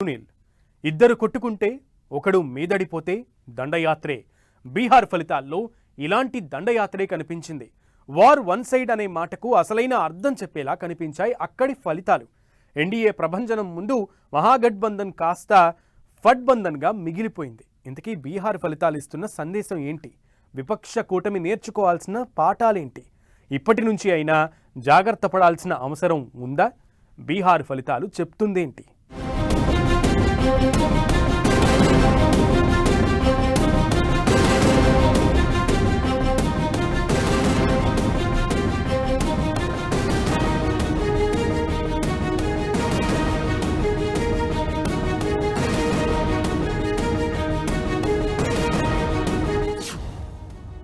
సునీల్ ఇద్దరు కొట్టుకుంటే ఒకడు మీదడిపోతే దండయాత్రే. బీహార్ ఫలితాల్లో ఇలాంటి దండయాత్రే కనిపించింది. వార్ వన్ సైడ్ అనే మాటకు అసలైన అర్థం చెప్పేలా కనిపించాయి అక్కడి ఫలితాలు. ఎన్డీఏ ప్రభంజనం ముందు మహాగఠబంధన్ కాస్త ఫడ్బంధన్గా మిగిలిపోయింది. ఇంతకీ బీహార్ ఫలితాలు ఇస్తున్న సందేశం ఏంటి? విపక్ష కూటమి నేర్చుకోవాల్సిన పాఠాలేంటి? ఇప్పటి నుంచి అయినా జాగ్రత్త పడాల్సిన అవసరం ఉందా? బీహార్ ఫలితాలు చెప్తుందేంటి?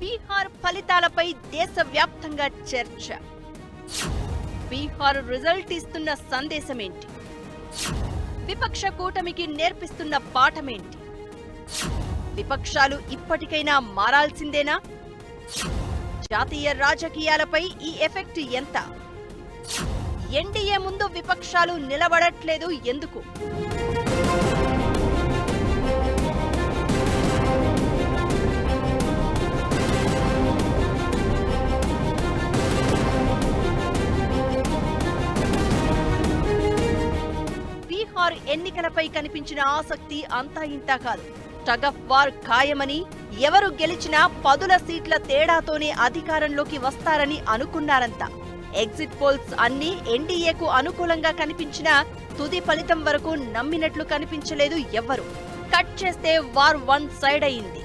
బీహార్ ఫలితాలపై దేశవ్యాప్తంగా చర్చ. బీహార్ రిజల్ట్ ఇస్తున్న సందేశమేంటి? విపక్ష కూటమికి నేర్పిస్తున్న పాఠమేంటి? విపక్షాలు ఇప్పటికైనా మారాల్సిందేనా? జాతీయ రాజకీయాలపై ఈ ఎఫెక్ట్ ఎంత? ఎన్డీఏ ముందు విపక్షాలు నిలబడట్లేదు ఎందుకు? బీహార్ ఎన్నికలపై కనిపించిన ఆసక్తి అంతా ఇంతా కాదు. టగ్ ఆఫ్ వార్ ఖాయమని, ఎవరు గెలిచినా 10 సీట్ల తేడాతోనే అధికారంలోకి వస్తారని అనుకున్నారంతా. ఎగ్జిట్ పోల్స్ అన్నీ ఎన్డీఏకు అనుకూలంగా కనిపించినా తుది ఫలితం వరకు నమ్మినట్లు కనిపించలేదు ఎవ్వరు. కట్ చేస్తే వార్ వన్ సైడ్ అయింది.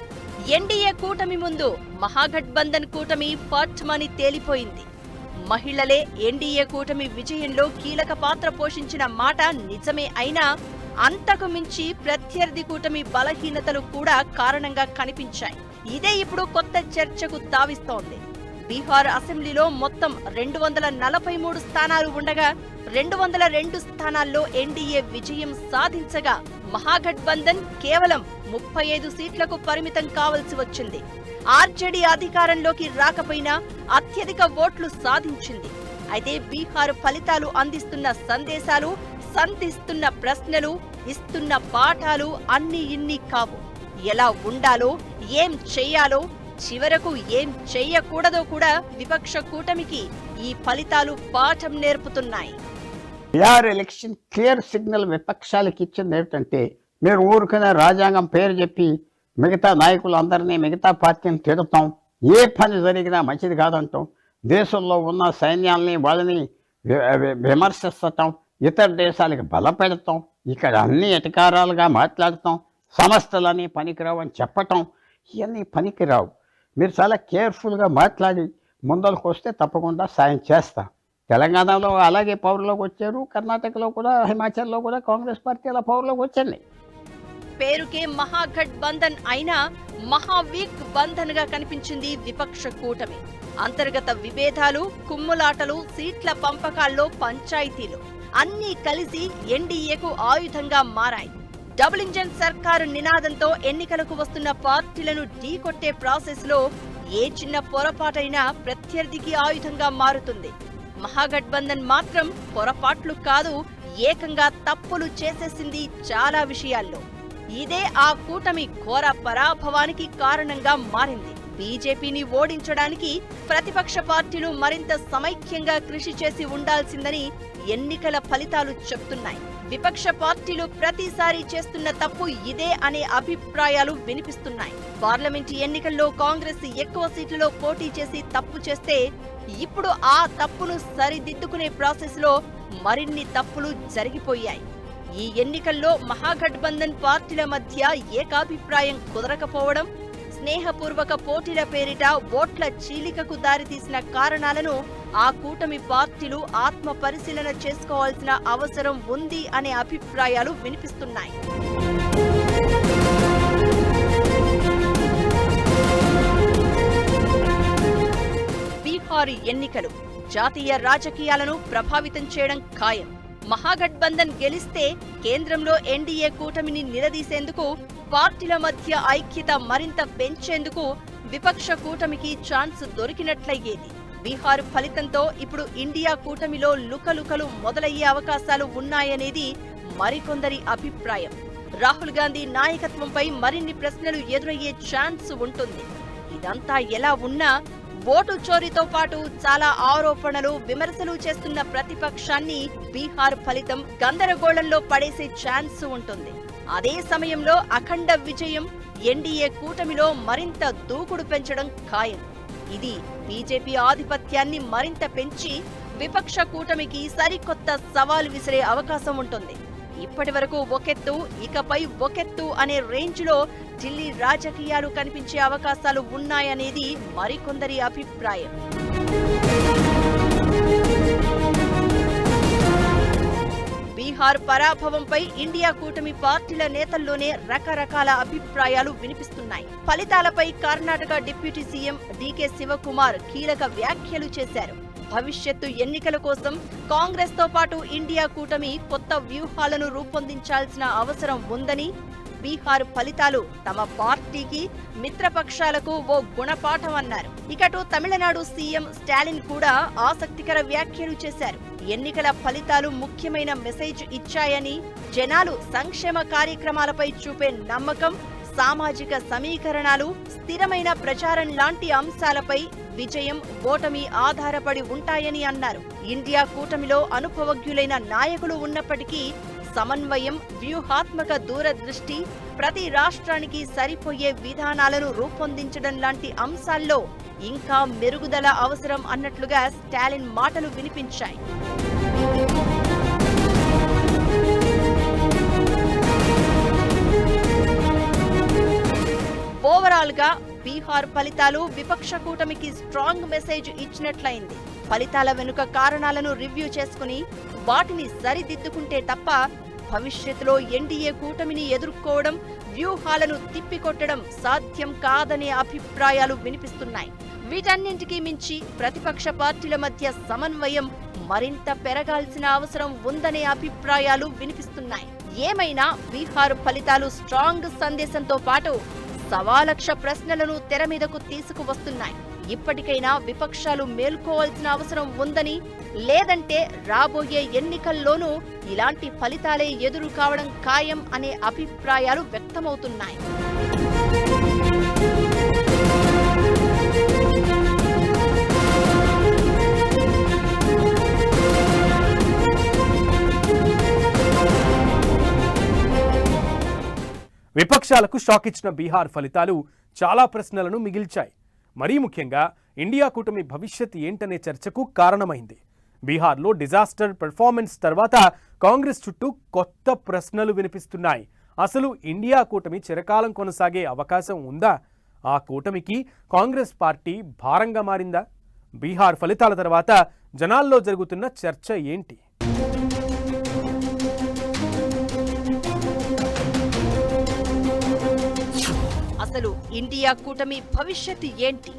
ఎన్డీఏ కూటమి ముందు మహాగఠబంధన్ కూటమి ఫట్మని తేలిపోయింది. మహిళలే ఎన్డీఏ కూటమి విజయంలో కీలక పాత్ర పోషించిన మాట నిజమే అయినా అంతకు మించి ప్రత్యర్థి కూటమి బలహీనతలు కూడా కారణంగా కనిపించాయి. ఇదే ఇప్పుడు కొత్త చర్చకు తావిస్తోంది. బీహార్ అసెంబ్లీలో మొత్తం 243 స్థానాలు ఉండగా 202 స్థానాల్లో ఎన్డీఏ విజయం సాధించగా మహాగఠబంధన్ కేవలం 35 సీట్లకు పరిమితం కావలసి వచ్చింది. ఆర్జేడీ అధికారంలోకి రాకపోయినా అత్యధిక ఓట్లు సాధించింది. అయితే బీహార్ ఫలితాలు అందిస్తున్న సందేశాలు, సంధిస్తున్న ప్రశ్నలు, ఇస్తున్న పాఠాలు అన్నీ ఇన్ని కావు. ఎలా ఉండాలో, ఏం చెయ్యాలో, చివరకు ఏం చెయ్యకూడదో కూడా విపక్ష కూటమికి ఈ ఫలితాలు పాఠం నేర్పుతున్నాయి. బీహార్ ఎలక్షన్ క్లియర్ సిగ్నల్ విపక్షాలకు ఇచ్చింది ఏమిటంటే, మీరు ఊరికనే రాజ్యాంగం పేరు చెప్పి మిగతా నాయకులందరినీ, మిగతా పార్టీని తిడతాం, ఏ పని జరిగినా మంచిది కాదంటాం, దేశంలో ఉన్న సైన్యాల్ని వాళ్ళని విమర్శిస్తాం, ఇతర దేశాలకు బలపెడతాం, ఇక్కడ అన్ని ఎటకారాలుగా మాట్లాడతాం, సంస్థలని పనికిరావు అని చెప్పటం, ఇవన్నీ పనికిరావు. మీరు చాలా కేర్ఫుల్గా మాట్లాడి ముందరకు వస్తే తప్పకుండా సాయం చేస్తా. తెలంగాణలో అలాగే పవర్లోకి వచ్చారు, కర్ణాటకలో కూడా, హిమాచల్లో కూడా కాంగ్రెస్ పార్టీ అలా పవర్లోకి వచ్చింది. పేరుకే మహాగఠబంధన్ అయినా మహావీక్ బంధన్ గా కనిపించింది విపక్ష కూటమి. అంతర్గత విభేదాలు, కుమ్ములాటలు, సీట్ల పంపకాల్లో పంచాయతీలు అన్నీ కలిసి ఎన్డీఏకు ఆయుధంగా మారాయి. డబుల్ ఇంజన్ సర్కారు నినాదంతో ఎన్నికలకు వస్తున్న పార్టీలను ఢీకొట్టే ప్రాసెస్ లో ఏ చిన్న పొరపాటైనా ప్రత్యర్థికి ఆయుధంగా మారుతుంది. మహాగఠబంధన్ మాత్రం పొరపాట్లు కాదు, ఏకంగా తప్పులు చేసేసింది చాలా విషయాల్లో. ఇదే ఆ కూటమి ఘోర పరాభవానికి కారణంగా మారింది. బీజేపీని ఓడించడానికి ప్రతిపక్ష పార్టీలు మరింత సమైక్యంగా కృషి చేసి ఉండాల్సిందని ఎన్నికల ఫలితాలు చెప్తున్నాయి. విపక్ష పార్టీలు ప్రతిసారి చేస్తున్న తప్పు ఇదే అనే అభిప్రాయాలు వినిపిస్తున్నాయి. పార్లమెంటు ఎన్నికల్లో కాంగ్రెస్ ఎక్కువ సీట్లలో పోటీ చేసి తప్పు చేస్తే ఇప్పుడు ఆ తప్పును సరిదిద్దుకునే ప్రాసెస్ లో మరిన్ని తప్పులు జరిగిపోయాయి. ఈ ఎన్నికల్లో మహాగఠబంధన్ పార్టీల మధ్య ఏకాభిప్రాయం కుదరకపోవడం, స్నేహపూర్వక పోటీల పేరిట ఓట్ల చీలికకు దారితీసిన కారణాలను ఆ కూటమి పార్టీలు ఆత్మ పరిశీలన చేసుకోవాల్సిన అవసరం ఉంది అనే అభిప్రాయాలు వినిపిస్తున్నాయి. బీహార్ ఎన్నికలు జాతీయ రాజకీయాలను ప్రభావితం చేయడం ఖాయం. మహాగఠబంధన్ గెలిస్తే కేంద్రంలో ఎన్డీఏ కూటమిని నిలదీసేందుకు, పార్టీల మధ్య ఐక్యత మరింత పెంచేందుకు విపక్ష కూటమికి ఛాన్స్ దొరికినట్లయ్యేది. బీహార్ ఫలితంతో ఇప్పుడు ఇండియా కూటమిలో లుకలుకలు మొదలయ్యే అవకాశాలు ఉన్నాయనేది మరికొందరి అభిప్రాయం. రాహుల్ గాంధీ నాయకత్వంపై మరిన్ని ప్రశ్నలు ఎదురయ్యే ఛాన్స్ ఉంటుంది. ఇదంతా ఎలా ఉన్నా ఓటు చోరీతో పాటు చాలా ఆరోపణలు, విమర్శలు చేస్తున్న ప్రతిపక్షాన్ని బీహార్ ఫలితం గందరగోళంలో పడేసే ఛాన్స్ ఉంటుంది. అదే సమయంలో అఖండ విజయం ఎన్డీఏ కూటమిలో మరింత దూకుడు పెంచడం ఖాయం. ఇది బీజేపీ ఆధిపత్యాన్ని మరింత పెంచి విపక్ష కూటమికి సరికొత్త సవాల్ విసిరే అవకాశం ఉంటుంది. ఇప్పటి వరకు ఒకెత్తు, ఇకపై ఒకెత్తు అనే రేంజ్లో ఢిల్లీ రాజకీయాలు కనిపించే అవకాశాలు ఉన్నాయనేది మరికొందరి అభిప్రాయం. బీహార్ పరాభవంపై ఇండియా కూటమి పార్టీల నేతల్లోనే రకరకాల అభిప్రాయాలు వినిపిస్తున్నాయి. ఫలితాలపై Karnataka deputy CM DK Shivakumar కీలక వ్యాఖ్యలు చేశారు. భవిష్యత్తు ఎన్నికల కోసం కాంగ్రెస్ తో పాటు ఇండియా కూటమి కొత్త వ్యూహాలను రూపొందించాల్సిన అవసరం ఉందని, బీహార్ ఫలితాలు తమ పార్టీకి, మిత్రపక్షాలకు ఓ గుణపాఠం అన్నారు. ఇకటు తమిళనాడు సీఎం స్టాలిన్ కూడా ఆసక్తికర వ్యాఖ్యలు చేశారు. ఎన్నికల ఫలితాలు ముఖ్యమైన మెసేజ్ ఇచ్చాయని, జనాలు సంక్షేమ కార్యక్రమాలపై చూపే నమ్మకం, సామాజిక సమీకరణాలు, స్థిరమైన ప్రచారం లాంటి అంశాలపై విజయం, ఓటమి ఆధారపడి ఉంటాయని అన్నారు. ఇండియా కూటమిలో అనుభవజ్ఞులైన నాయకులు ఉన్నప్పటికీ సమన్వయం, వ్యూహాత్మక దూరదృష్టి, ప్రతి రాష్ట్రానికి సరిపోయే విధానాలను రూపొందించడం లాంటి అంశాల్లో ఇంకా మెరుగుదల అవసరం అన్నట్లుగా స్టాలిన్ మాటలు వినిపించాయి. ఓవరాల్ గా బీహార్ ఫలితాలు విపక్ష కూటమికి స్ట్రాంగ్ మెసేజ్ ఇచ్చినట్లయింది. ఫలితాల వెనుక కారణాలను రివ్యూ చేసుకుని వాటిని సరిదిద్దుకుంటే తప్ప భవిష్యత్తులో ఎన్డీఏ కూటమిని ఎదుర్కోవడం, వ్యూహాలను తిప్పికొట్టడం సాధ్యం కాదనే అభిప్రాయాలు వినిపిస్తున్నాయి. వీటన్నింటికీ మించి ప్రతిపక్ష పార్టీల మధ్య సమన్వయం మరింత పెరగాల్సిన అవసరం ఉందనే అభిప్రాయాలు వినిపిస్తున్నాయి. ఏమైనా బీహార్ ఫలితాలు స్ట్రాంగ్ సందేశంతో పాటు సవాలక్ష ప్రశ్నలను తెర మీదకు తీసుకువస్తున్నాయి. ఇప్పటికైనా విపక్షాలు మేల్కోవాల్సిన అవసరం ఉందని, లేదంటే రాబోయే ఎన్నికల్లోనూ ఇలాంటి ఫలితాలే ఎదురు కావడం ఖాయం అనే అభిప్రాయాలు వ్యక్తమవుతున్నాయి. విపక్షాలకు షాక్ ఇచ్చిన బీహార్ ఫలితాలు చాలా ప్రశ్నలను మిగిల్చాయి. మరీ ముఖ్యంగా ఇండియా కూటమి భవిష్యత్ ఏంటనే చర్చకు కారణమైంది. బీహార్లో డిజాస్టర్ పెర్ఫార్మెన్స్ తర్వాత కాంగ్రెస్ చుట్టూ కొత్త ప్రశ్నలు వినిపిస్తున్నాయి. అసలు ఇండియా కూటమి చిరకాలం కొనసాగే అవకాశం ఉందా? ఆ కూటమికి కాంగ్రెస్ పార్టీ భారంగా మారిందా? బీహార్ ఫలితాల తర్వాత జనాల్లో జరుగుతున్న చర్చ ఏంటి? అసలు ఇండియా కూటమి భవిష్యత్తు ఏంటి?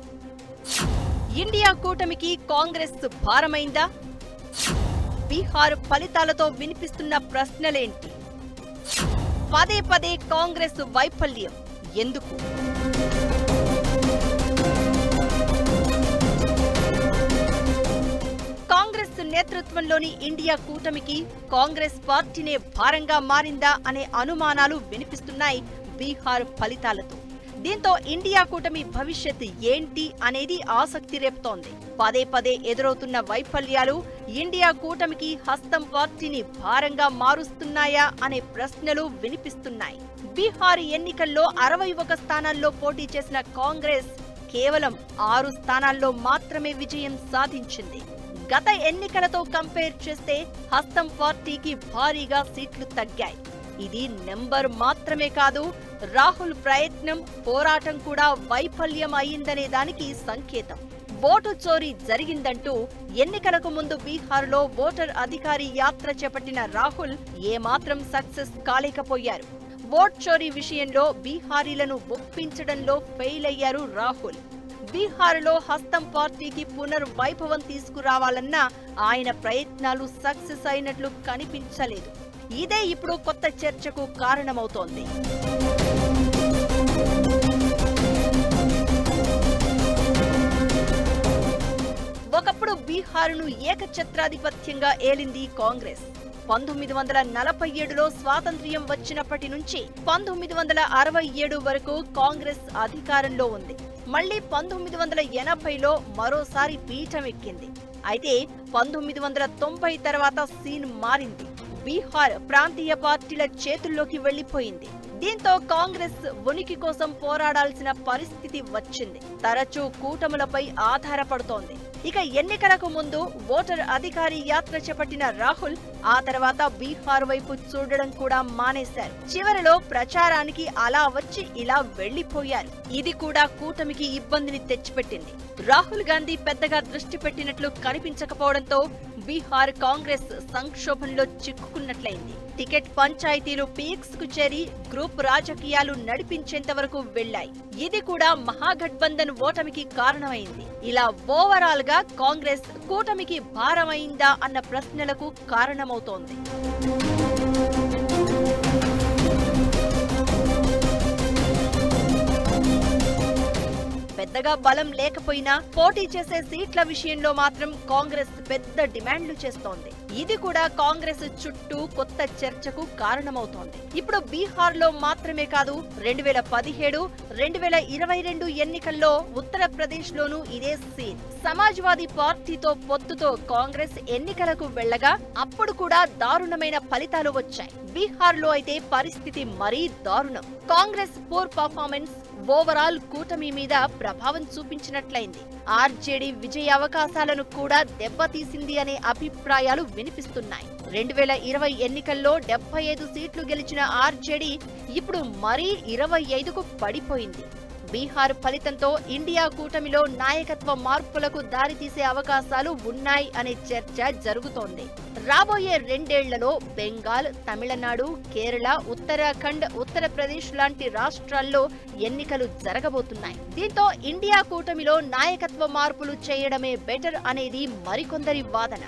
ఇండియా కూటమికి కాంగ్రెస్ భారమైందా? బీహార్ ఫలితాలతో వినిపిస్తున్న ప్రశ్నలేంటి? పదే పదే కాంగ్రెస్ వైఫల్యం ఎందుకు? కాంగ్రెస్ నేతృత్వంలోని ఇండియా కూటమికి కాంగ్రెస్ పార్టీనే భారంగా మారిందా అనే అనుమానాలు వినిపిస్తున్నాయి బీహార్ ఫలితాలతో. దీంతో ఇండియా కూటమి భవిష్యత్ ఏంటి అనేది ఆసక్తి రేపుతోంది. పదే పదే ఎదురవుతున్న వైఫల్యాలు ఇండియా కూటమికి హస్తం పార్టీని భారంగా మారుస్తున్నాయా అనే ప్రశ్నలు వినిపిస్తున్నాయి. బీహార్ ఎన్నికల్లో 61 స్థానాల్లో పోటీ చేసిన కాంగ్రెస్ కేవలం 6 స్థానాల్లో మాత్రమే విజయం సాధించింది. గత ఎన్నికలతో కంపేర్ చేస్తే హస్తం పార్టీకి భారీగా సీట్లు తగ్గాయి. ఇది నెంబర్ మాత్రమే కాదు, రాహుల్ ప్రయత్నం, పోరాటం కూడా వైఫల్యం అయిందనే దానికి సంకేతం. ఓటు చోరీ జరిగిందంటూ ఎన్నికలకు ముందు బీహార్లో ఓటర్ అధికారి యాత్ర చేపట్టిన రాహుల్ ఏమాత్రం సక్సెస్ కాలేకపోయారు. ఓట్ చోరీ విషయంలో బీహారీలను ఒప్పించడంలో ఫెయిల్ అయ్యారు రాహుల్. బీహార్లో హస్తం పార్టీకి పునర్వైభవం తీసుకురావాలన్న ఆయన ప్రయత్నాలు సక్సెస్ అయినట్లు కనిపించలేదు. ఇదే ఇప్పుడు కొత్త చర్చకు కారణమవుతోంది. ఒకప్పుడు బీహార్ను ఏకఛత్రాధిపత్యంగా ఏలింది కాంగ్రెస్. 1947లో స్వాతంత్ర్యం వచ్చినప్పటి నుంచి 1967 వరకు కాంగ్రెస్ అధికారంలో ఉంది. మళ్లీ 1980లో మరోసారి పీఠం ఎక్కింది. అయితే 1990 తర్వాత సీన్ మారింది. బీహార్ ప్రాంతీయ పార్టీల చేతుల్లోకి వెళ్లిపోయింది. దీంతో కాంగ్రెస్ ఉనికి కోసం పోరాడాల్సిన పరిస్థితి వచ్చింది. తరచూ కూటములపై ఆధారపడుతోంది. ఇక ఎన్నికలకు ముందు ఓటర్ అధికారి యాత్ర చేపట్టిన రాహుల్ ఆ తర్వాత బీహార్ వైపు చూడడం కూడా మానేశారు. చివరిలో ప్రచారానికి అలా వచ్చి ఇలా వెళ్లిపోయారు. ఇది కూడా కూటమికి ఇబ్బందిని తెచ్చిపెట్టింది. రాహుల్ గాంధీ పెద్దగా దృష్టి పెట్టినట్లు కనిపించకపోవడంతో బీహార్ కాంగ్రెస్ సంక్షోభంలో చిక్కుకున్నట్లయింది. టికెట్ పంచాయతీలు పీక్స్ కు చేరి గ్రూప్ రాజకీయాలు నడిపించేంత వరకు వెళ్లాయి. ఇది కూడా మహాగఠబంధన్ ఓటమికి కారణమైంది. ఇలా ఓవరాల్ గా కాంగ్రెస్ కూటమికి భారమైందా అన్న ప్రశ్నలకు కారణమవుతోంది. పెద్దగా బలం లేకపోయినా పోటీ చేసే సీట్ల విషయంలో మాత్రం కాంగ్రెస్ పెద్ద డిమాండ్లు చేస్తోంది. ఇది కూడా కాంగ్రెస్ చుట్టూ కొత్త చర్చకు కారణమవుతోంది. ఇప్పుడు బీహార్ లో మాత్రమే కాదు, 2017, 2022 ఎన్నికల్లో ఉత్తరప్రదేశ్ లోనూ ఇదే సీన్. సమాజ్వాదీ పార్టీతో పొత్తుతో కాంగ్రెస్ ఎన్నికలకు వెళ్లగా అప్పుడు కూడా దారుణమైన ఫలితాలు వచ్చాయి. బీహార్ లో అయితే పరిస్థితి మరీ దారుణం. కాంగ్రెస్ పూర్ పర్ఫార్మెన్స్ ఓవరాల్ కూటమి మీద ప్రభావం చూపించినట్లయింది. ఆర్జేడీ విజయ అవకాశాలను కూడా దెబ్బతీసింది అనే అభిప్రాయాలు వినిపిస్తున్నాయి. 2020 ఎన్నికల్లో 75 సీట్లు గెలిచిన ఆర్జేడీ ఇప్పుడు మరీ 25కు పడిపోయింది. బీహార్ ఫలితంతో ఇండియా కూటమిలో నాయకత్వ మార్పులకు దారితీసే అవకాశాలు ఉన్నాయి అనే చర్చ జరుగుతోంది. రాబోయే 2 ఏళ్లలో బెంగాల్, తమిళనాడు, కేరళ, ఉత్తరాఖండ్, ఉత్తరప్రదేశ్ లాంటి రాష్ట్రాల్లో ఎన్నికలు జరగబోతున్నాయి. దీంతో ఇండియా కూటమిలో నాయకత్వ మార్పులు చేయడమే బెటర్ అనేది మరికొందరి వాదన.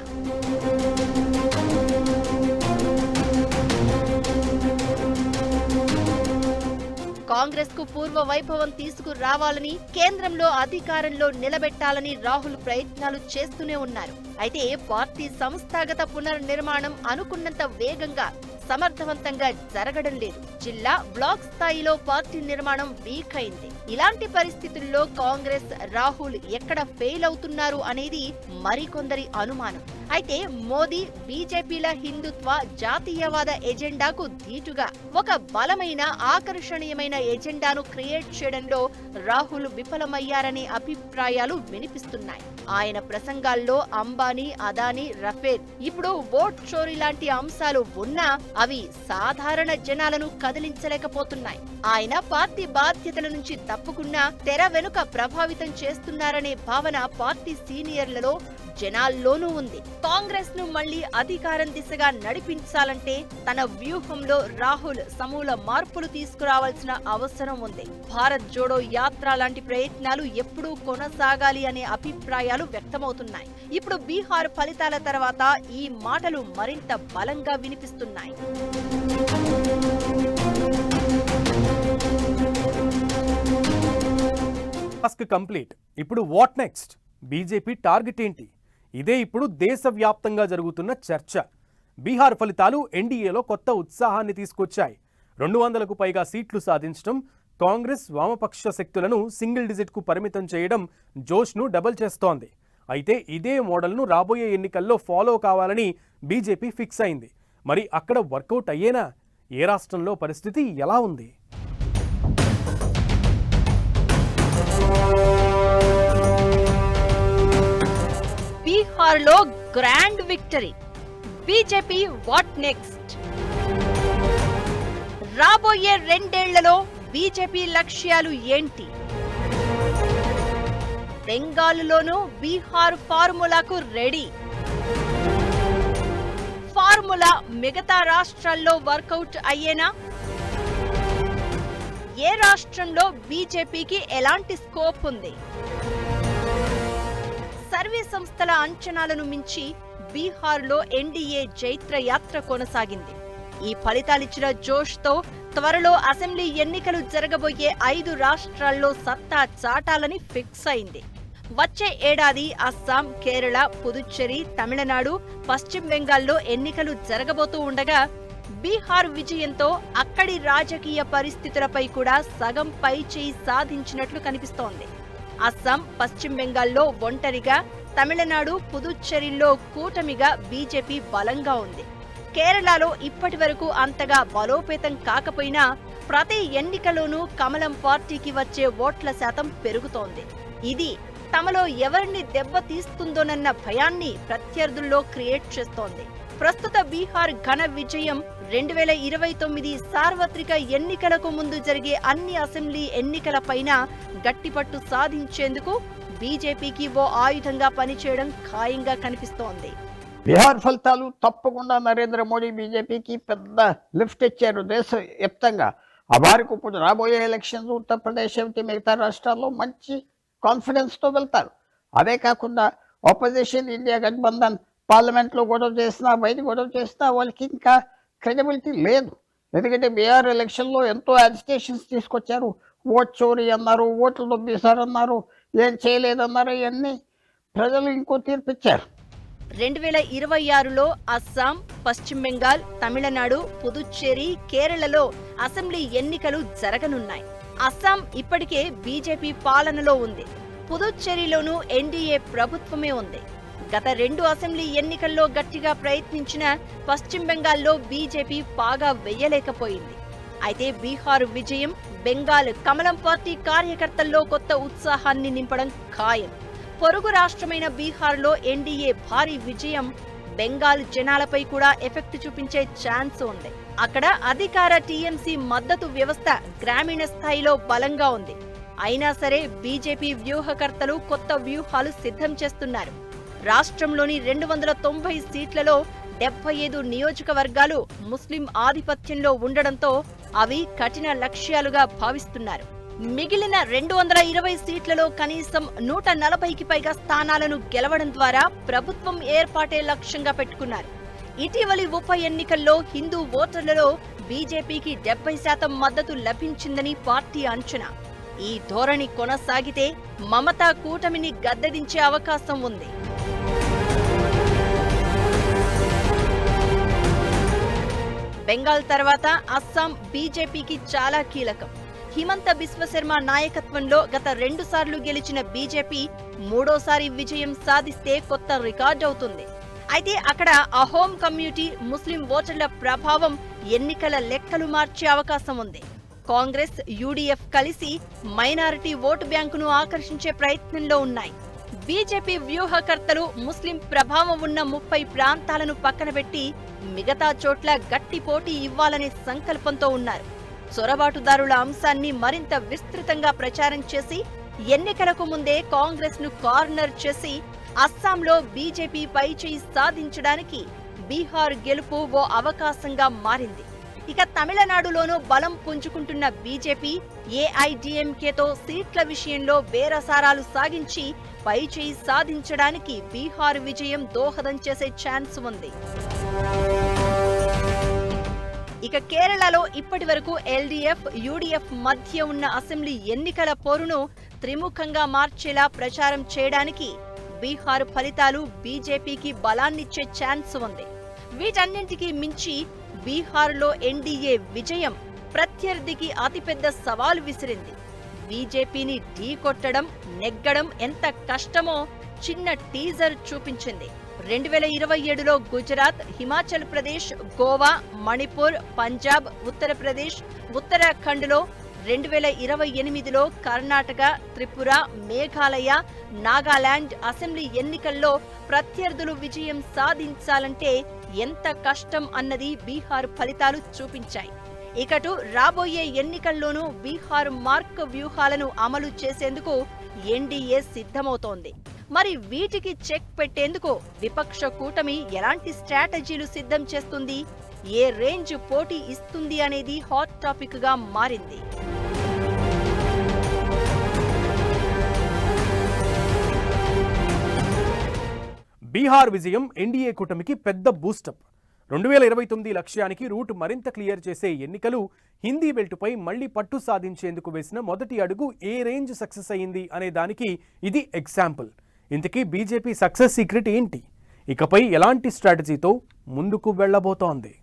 కాంగ్రెస్ కు పూర్వ వైభవం తీసుకురావాలని, కేంద్రంలో అధికారంలో నిలబెట్టాలని రాహుల్ ప్రయత్నాలు చేస్తూనే ఉన్నారు. అయితే పార్టీ సంస్థాగత పునర్నిర్మాణం అనుకున్నంత వేగంగా సమర్థవంతంగా జరగడం లేదు. జిల్లా, బ్లాక్ స్థాయిలో పార్టీ నిర్మాణం వీక్ అయింది. ఇలాంటి పరిస్థితుల్లో కాంగ్రెస్, రాహుల్ ఎక్కడ ఫెయిల్ అవుతున్నారు అనేది మరికొందరి అనుమానం. అయితే మోదీ, బీజేపీల హిందుత్వ, జాతీయవాద ఎజెండాకు ధీటుగా ఒక బలమైన, ఆకర్షణీయమైన ఎజెండాను క్రియేట్ చేయడంలో రాహుల్ విఫలమయ్యారనే అభిప్రాయాలు వినిపిస్తున్నాయి. ఆయన ప్రసంగాల్లో అంబానీ, అదానీ, రఫేల్, ఇప్పుడు ఓట్ చోరీ లాంటి అంశాలు ఉన్నా అవి సాధారణ జనాలను కదిలించలేకపోతున్నాయి. ఆయన పార్టీ బాధ్యతల నుంచి తప్పుకున్నా తెర వెనుక ప్రభావితం చేస్తున్నారనే భావన పార్టీ సీనియర్లలో, జనాల్లోనూ ఉంది. కాంగ్రెస్ ను మళ్లీ అధికారం దిశగా నడిపించాలంటే తన వ్యూహంలో రాహుల్ సమూల మార్పులు తీసుకురావాల్సిన అవసరం ఉంది. భారత్ జోడో యాత్ర లాంటి ప్రయత్నాలు ఎప్పుడూ కొనసాగాలి అనే అభిప్రాయాలు వ్యక్తమవుతున్నాయి. ఇప్పుడు బీహార్ ఫలితాల తర్వాత ఈ మాటలు మరింత బలంగా వినిపిస్తున్నాయి. Task complete. ఇప్పుడు వాట్ నెక్స్ట్? బీజేపీ టార్గెట్ ఏంటి? ఇదే ఇప్పుడు దేశవ్యాప్తంగా జరుగుతున్న చర్చ. బీహార్ ఫలితాలు ఎన్డీఏలో కొత్త ఉత్సాహాన్ని తీసుకొచ్చాయి. 200కు పైగా సీట్లు సాధించడం, కాంగ్రెస్, వామపక్ష శక్తులను సింగిల్ డిజిట్కు పరిమితం చేయడం జోష్ను డబల్ చేస్తోంది. అయితే ఇదే మోడల్ను రాబోయే ఎన్నికల్లో ఫాలో కావాలని బీజేపీ ఫిక్స్ అయింది. మరి అక్కడ వర్కౌట్ అయ్యేనా? ఏ రాష్ట్రంలో పరిస్థితి ఎలా ఉంది? బీహార్లో grand victory. BJP what next? రాబోయే 2 ఏళ్లలో బీజేపీ లక్ష్యాలు ఏంటి? బెంగాల్లోనూ బీహార్ ఫార్ములాకు రెడీ. ఫార్ములా మిగతా రాష్ట్రాల్లో వర్కౌట్ అయ్యేనా? ఏ రాష్ట్రంలో బీజేపీకి ఎలాంటి స్కోప్ ఉంది? సర్వే సంస్థల అంచనాలను మించి బీహార్లో ఎన్డీఏ జైత్ర యాత్ర కొనసాగింది. ఈ ఫలితాలిచ్చిన జోష్తో త్వరలో అసెంబ్లీ ఎన్నికలు జరగబోయే 5 రాష్ట్రాల్లో సత్తా చాటాలని ఫిక్స్ అయింది. వచ్చే ఏడాది అస్సాం, కేరళ, పుదుచ్చేరి, తమిళనాడు, పశ్చిమ బెంగాల్లో ఎన్నికలు జరగబోతూ ఉండగా బీహార్ విజయంతో అక్కడి రాజకీయ పరిస్థితులపై కూడా సగం పైచేయి సాధించినట్లు కనిపిస్తోంది. అస్సాం, పశ్చిమ బెంగాల్లో ఒంటరిగా, తమిళనాడు, పుదుచ్చేరిలో కూటమిగా బీజేపీ బలంగా ఉంది. కేరళలో ఇప్పటి వరకు అంతగా బలోపేతం కాకపోయినా ప్రతి ఎన్నికలోనూ కమలం పార్టీకి వచ్చే ఓట్ల శాతం పెరుగుతోంది. ఇది తమలో ఎవరిని దెబ్బతీస్తుందోనన్న భయాన్ని ప్రత్యర్థుల్లో క్రియేట్ చేస్తోంది. ప్రస్తుత బీహార్ ఘన విజయం 2029 సార్వత్రిక ఎన్నికలకు ముందు జరిగే అన్ని అసెంబ్లీ ఎన్నికలపైన గట్టిపట్టు సాధించేందుకు బీజేపీకి ఓ ఆయుధంగా పనిచేయడం ఖాయంగా కనిపిస్తోంది. బీహార్ ఫలితాలు తప్పకుండా నరేంద్ర మోడీ బీజేపీకి పెద్ద లిఫ్ట్ ఇచ్చారు దేశవ్యాప్తంగా. ఆ వారికి ఇప్పుడు రాబోయే ఎలక్షన్స్ ఉత్తరప్రదేశ్ ఏమిటి మిగతా రాష్ట్రాల్లో మంచి కాన్ఫిడెన్స్తో వెళ్తారు. అదే కాకుండా ఆపోజిషన్ ఇండియా గఠబంధన్ పార్లమెంట్లో గొడవ చేసినా బయట గొడవ చేసినా వాళ్ళకి ఇంకా క్రెడిబిలిటీ లేదు. ఎందుకంటే బీహార్ ఎలక్షన్లో ఎంతో అజిటేషన్స్ తీసుకొచ్చారు. ఓట్ చోరీ అన్నారు, ఓట్లు దొబ్బేశారన్నారు, ఏం చేయలేదన్నారు. ఇవన్నీ ప్రజలు ఇంకో తీర్పిచ్చారు. 2026లో అస్సాం, పశ్చిమ బెంగాల్, తమిళనాడు, పుదుచ్చేరి, కేరళలో అసెంబ్లీ ఎన్నికలు జరగనున్నాయి. అస్సాం ఇప్పటికే బీజేపీ పాలనలో ఉంది. పుదుచ్చేరిలోనూ ఎన్డీఏ ప్రభుత్వమే ఉంది. గత 2 అసెంబ్లీ ఎన్నికల్లో గట్టిగా ప్రయత్నించిన పశ్చిమ బెంగాల్లో బీజేపీ పాగా వెయ్యలేకపోయింది. అయితే బీహార్ విజయం బెంగాల్ కమలం పార్టీ కార్యకర్తల్లో కొత్త ఉత్సాహాన్ని నింపడం ఖాయం. పొరుగు రాష్ట్రమైన బీహార్లో ఎన్డీఏ భారీ విజయం బెంగాల్ జనాలపై కూడా ఎఫెక్ట్ చూపించే ఛాన్స్ ఉంది. అక్కడ అధికార టీఎంసీ మద్దతు వ్యవస్థ గ్రామీణ స్థాయిలో బలంగా ఉంది. అయినా సరే బీజేపీ వ్యూహకర్తలు కొత్త వ్యూహాలు సిద్ధం చేస్తున్నారు. రాష్ట్రంలోని 290 సీట్లలో 75 నియోజకవర్గాలు ముస్లిం ఆధిపత్యంలో ఉండడంతో అవి కఠిన లక్ష్యాలుగా భావిస్తున్నారు. మిగిలిన 220 సీట్లలో కనీసం 140కి పైగా స్థానాలను గెలవడం ద్వారా ప్రభుత్వం ఏర్పాటే లక్ష్యంగా పెట్టుకున్నారు. ఇటీవలి ఉప ఎన్నికల్లో హిందూ ఓటర్లలో బీజేపీకి 70% మద్దతు లభించిందని పార్టీ అంచనా. ఈ ధోరణి కొనసాగితే మమతా కూటమిని గద్దెదించే అవకాశం ఉంది. బెంగాల్ తర్వాత అస్సాం బీజేపీకి చాలా కీలకం. హిమంత బిశ్వ శర్మ నాయకత్వంలో గత 2 సార్లు గెలిచిన బీజేపీ 3వ విజయం సాధిస్తే కొత్త రికార్డ్ అవుతుంది. అయితే అక్కడ అహోం కమ్యూనిటీ ముస్లిం ఓటర్ల ప్రభావం ఎన్నికల లెక్కలు మార్చే అవకాశం ఉంది. కాంగ్రెస్, యూడీఎఫ్ కలిసి మైనారిటీ ఓటు బ్యాంకును ఆకర్షించే ప్రయత్నంలో ఉన్నాయి. బీజేపీ వ్యూహకర్తలు ముస్లిం ప్రభావం ఉన్న 30 ప్రాంతాలను పక్కన పెట్టి మిగతా చోట్ల గట్టి పోటీ ఇవ్వాలనే సంకల్పంతో ఉన్నారు. చొరబాటుదారుల అంశాన్ని మరింత విస్తృతంగా ప్రచారం చేసి ఎన్నికలకు ముందే కాంగ్రెస్ ను కార్నర్ చేసి అస్సాంలో బీజేపీ పైచేయి సాధించడానికి బీహార్ గెలుపు ఓ అవకాశంగా మారింది. ఇక తమిళనాడులోనూ బలం పుంజుకుంటున్న బీజేపీ ఏఐడీఎంకేతో సీట్ల విషయంలో బేరసారాలు సాగించి పైచేయి సాధించడానికి బీహార్ విజయం దోహదం చేసే ఛాన్స్ ఉంది. ఇక కేరళలో ఇప్పటి వరకు ఎల్డీఎఫ్, యూడీఎఫ్ మధ్య ఉన్న అసెంబ్లీ ఎన్నికల పోరును త్రిముఖంగా మార్చేలా ప్రచారం చేయడానికి బీహార్ ఫలితాలు బీజేపీకి బలాన్నిచ్చే ఛాన్స్ ఉంది. వీటన్నింటికీ మించి బీహార్లో ఎన్డీఏ విజయం ప్రత్యర్థికి అతిపెద్ద సవాలు విసిరింది. బీజేపీని ఢీకొట్టడం, నెగ్గడం ఎంత కష్టమో చిన్న టీజర్ చూపించింది. 2027లో గుజరాత్, హిమాచల్ ప్రదేశ్, గోవా, మణిపూర్, పంజాబ్, ఉత్తరప్రదేశ్, ఉత్తరాఖండ్లో, 2028లో కర్ణాటక, త్రిపుర, మేఘాలయ, నాగాలాండ్ అసెంబ్లీ ఎన్నికల్లో ప్రత్యర్థులు విజయం సాధించాలంటే ఎంత కష్టం అన్నది బీహార్ ఫలితాలు చూపించాయి. ఇకటు రాబోయే ఎన్నికల్లోనూ బీహార్ మార్క్ వ్యూహాలను అమలు చేసేందుకు ఎన్డీఏ సిద్ధమవుతోంది. మరి వీటికి చెక్ పెట్టేందుకు విపక్ష కూటమి ఎలాంటి స్ట్రాటజీలు సిద్ధం చేస్తుంది, ఏ రేంజ్ పోటీ ఇస్తుంది అనేది హాట్ టాపిక్ గా మారింది. బీహార్ విజయం ఎన్డీఏ కూటమికి పెద్ద బూస్టప్. 2029 లక్ష్యానికి రూట్ మరింత క్లియర్ చేసే ఎన్నికలు హిందీ బెల్టుపై మళ్లీ పట్టు సాధించేందుకు వేసిన మొదటి అడుగు ఏ రేంజ్ సక్సెస్ అయింది అనే దానికి ఇది ఎగ్జాంపుల్. ఇంతకీ బీజేపీ సక్సెస్ సీక్రెట్ ఏంటి? ఇకపై ఎలాంటి స్ట్రాటజీతో ముందుకు వెళ్లబోతోంది?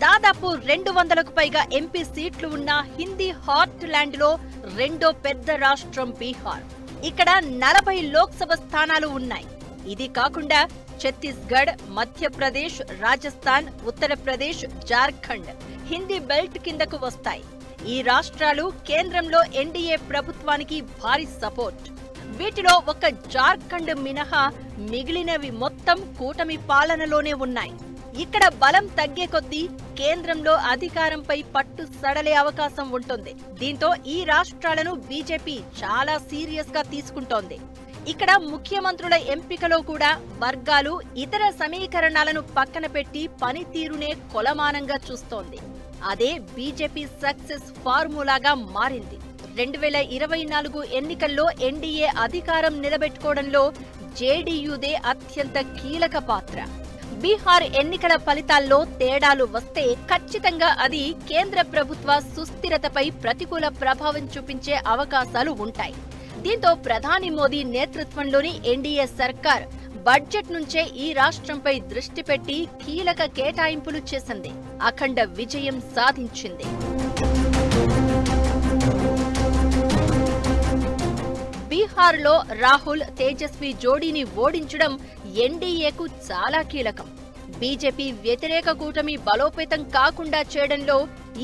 దాదాపు 200కు పైగా ఎంపీ సీట్లు ఉన్న హిందీ హార్ట్ ల్యాండ్ లో రెండో పెద్ద రాష్ట్రం బీహార్. ఇక్కడ 40 లోక్సభ స్థానాలు ఉన్నాయి. ఇది కాకుండా ఛత్తీస్గఢ్, మధ్యప్రదేశ్, రాజస్థాన్, ఉత్తరప్రదేశ్, జార్ఖండ్ హిందీ బెల్ట్ కిందకు వస్తాయి. ఈ రాష్ట్రాలు కేంద్రంలో ఎన్డీఏ ప్రభుత్వానికి భారీ సపోర్ట్. వీటిలో ఒక్క జార్ఖండ్ మినహా మిగిలినవి మొత్తం కూటమి పాలనలోనే ఉన్నాయి. ఇక్కడ బలం తగ్గే కొద్దీ కేంద్రంలో అధికారంపై పట్టు సడలే అవకాశం ఉంటుంది. దీంతో ఈ రాష్ట్రాలను బీజేపీ చాలా సీరియస్ గా తీసుకుంటోంది. ఇక్కడ ముఖ్యమంత్రుల ఎంపికలో కూడా వర్గాలు, ఇతర సమీకరణాలను పక్కన పెట్టి పనితీరునే కొలమానంగా చూస్తోంది. అదే బీజేపీ సక్సెస్ ఫార్ములాగా మారింది. 2024 ఎన్నికల్లో ఎన్డీఏ అధికారం నిలబెట్టుకోవడంలో జేడీయూదే అత్యంత కీలక పాత్ర. బీహార్ ఎన్నికల ఫలితాల్లో తేడాలు వస్తే ఖచ్చితంగా అది కేంద్ర ప్రభుత్వ సుస్థిరతపై ప్రతికూల ప్రభావం చూపించే అవకాశాలు ఉంటాయి. దీంతో ప్రధాని మోదీ నేతృత్వంలోని ఎన్డీఏ సర్కార్ బడ్జెట్ నుంచే ఈ రాష్ట్రంపై దృష్టి పెట్టి కీలక కేటాయింపులు చేసింది. అఖండ విజయం సాధించింది. బీహార్లో రాహుల్, తేజస్వి జోడీని ఓడించడం ఎన్డీఏకు చాలా కీలకం. బీజేపీ వ్యతిరేక కూటమి బలోపేతం కాకుండా చేయడంలో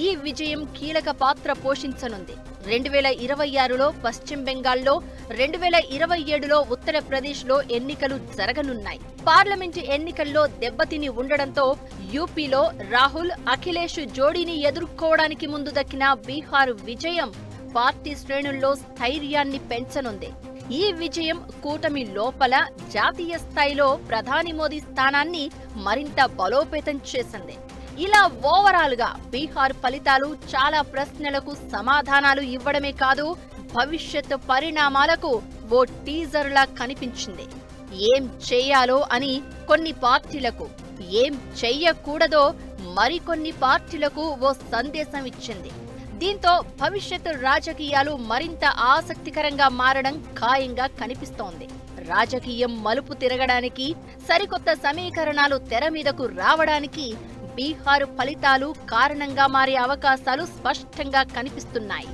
ఈ విజయం కీలక పాత్ర పోషించనుంది. 2026లో పశ్చిమ బెంగాల్లో, 2027లో ఉత్తరప్రదేశ్లో ఎన్నికలు జరగనున్నాయి. పార్లమెంటు ఎన్నికల్లో దెబ్బతిని ఉండడంతో యూపీలో రాహుల్, అఖిలేష్ జోడీని ఎదుర్కోవడానికి ముందు దక్కిన బీహార్ విజయం పార్టీ శ్రేణుల్లో స్థైర్యాన్ని పెంచనుంది. ఈ విజయం కూటమి లోపల, జాతీయ స్థాయిలో ప్రధాని మోదీ స్థానాన్ని మరింత బలోపేతం చేసింది. ఇలా ఓవరాల్ గా బీహార్ ఫలితాలు చాలా ప్రశ్నలకు సమాధానాలు ఇవ్వడమే కాదు, భవిష్యత్ పరిణామాలకు ఓ టీజర్ లా కనిపించింది. ఏం చేయాలో అని కొన్ని పార్టీలకు, ఏం చెయ్యకూడదో మరికొన్ని పార్టీలకు ఓ సందేశం ఇచ్చింది. దీంతో భవిష్యత్తు రాజకీయాలు మరింత ఆసక్తికరంగా మారడం ఖాయంగా కనిపిస్తోంది. రాజకీయం మలుపు తిరగడానికి, సరికొత్త సమీకరణాలు తెర మీదకు రావడానికి బీహార్ ఫలితాలు కారణంగా మారే అవకాశాలు స్పష్టంగా కనిపిస్తున్నాయి.